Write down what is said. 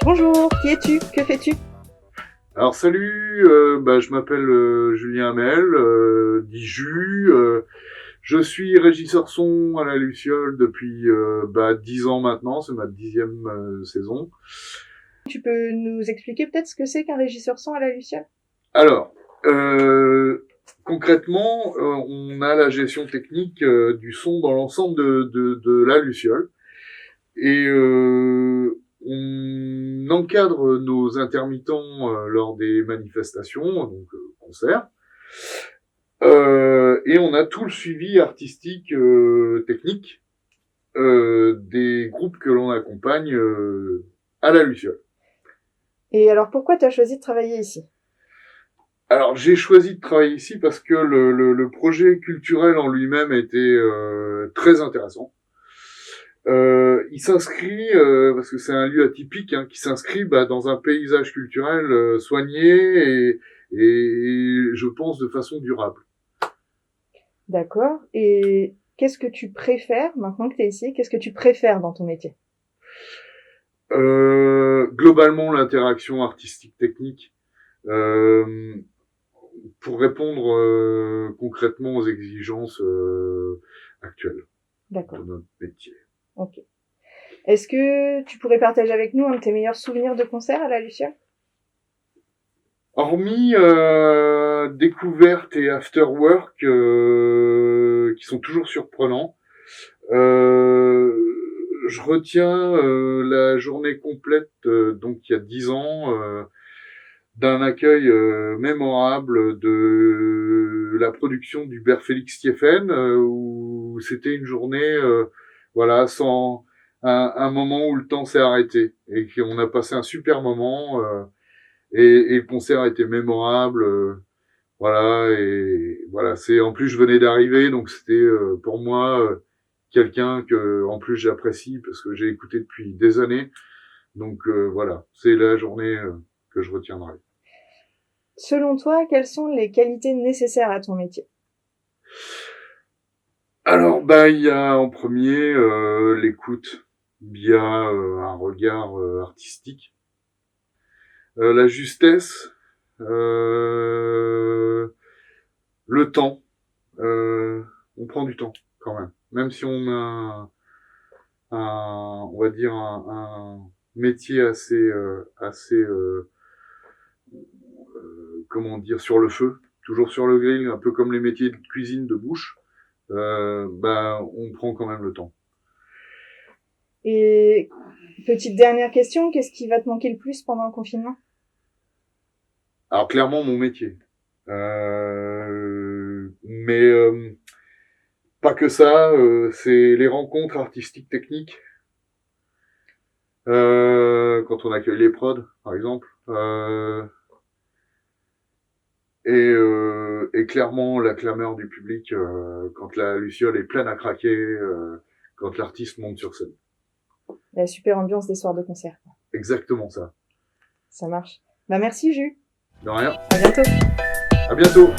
Bonjour, qui es-tu? Que fais-tu? Alors salut, je m'appelle Julien Hamel, dit Jus. Je suis régisseur son à la Luciole depuis 10 ans maintenant, c'est ma 10e saison. Tu peux nous expliquer peut-être ce que c'est qu'un régisseur son à la Luciole? Alors, concrètement, on a la gestion technique du son dans l'ensemble de la Luciole. Et on encadre nos intermittents lors des manifestations, donc concerts. Et on a tout le suivi artistique, technique des groupes que l'on accompagne à la Luciole. Et alors pourquoi tu as choisi de travailler ici? Alors j'ai choisi de travailler ici parce que le projet culturel en lui-même était très intéressant. Il s'inscrit, parce que c'est un lieu atypique, qui s'inscrit dans un paysage culturel soigné et je pense de façon durable. D'accord. Et qu'est-ce que tu préfères, maintenant que tu es ici, qu'est-ce que tu préfères dans ton métier? Globalement, l'interaction artistique-technique, pour répondre concrètement aux exigences actuelles D'accord. de notre métier. Ok. Est-ce que tu pourrais partager avec nous un de tes meilleurs souvenirs de concert à la Luciole? Hormis découvertes et after work qui sont toujours surprenants, je retiens la journée complète, donc il y a 10 ans, d'un accueil mémorable de la production du Ber Félix Stieffen, où c'était une journée, sans un moment où le temps s'est arrêté et qu'on a passé un super moment. Et le concert a été mémorable, c'est en plus je venais d'arriver, donc c'était pour moi quelqu'un que en plus j'apprécie parce que j'ai écouté depuis des années, donc c'est la journée que je retiendrai. Selon toi, quelles sont les qualités nécessaires à ton métier? Alors il y a en premier l'écoute via un regard artistique, la justesse, le temps. On prend du temps quand même si on a on va dire un métier comment dire, sur le feu, toujours sur le grill, un peu comme les métiers de cuisine de bouche. On prend quand même le temps. Et petite dernière question, qu'est-ce qui va te manquer le plus pendant le confinement? Alors clairement mon métier, mais pas que ça, c'est les rencontres artistiques techniques. Quand on accueille les prods, par exemple, et clairement la clameur du public quand la Luciole est pleine à craquer, quand l'artiste monte sur scène. La super ambiance des soirs de concert. Exactement ça. Ça marche. Merci Jus. De rien. À bientôt. À bientôt.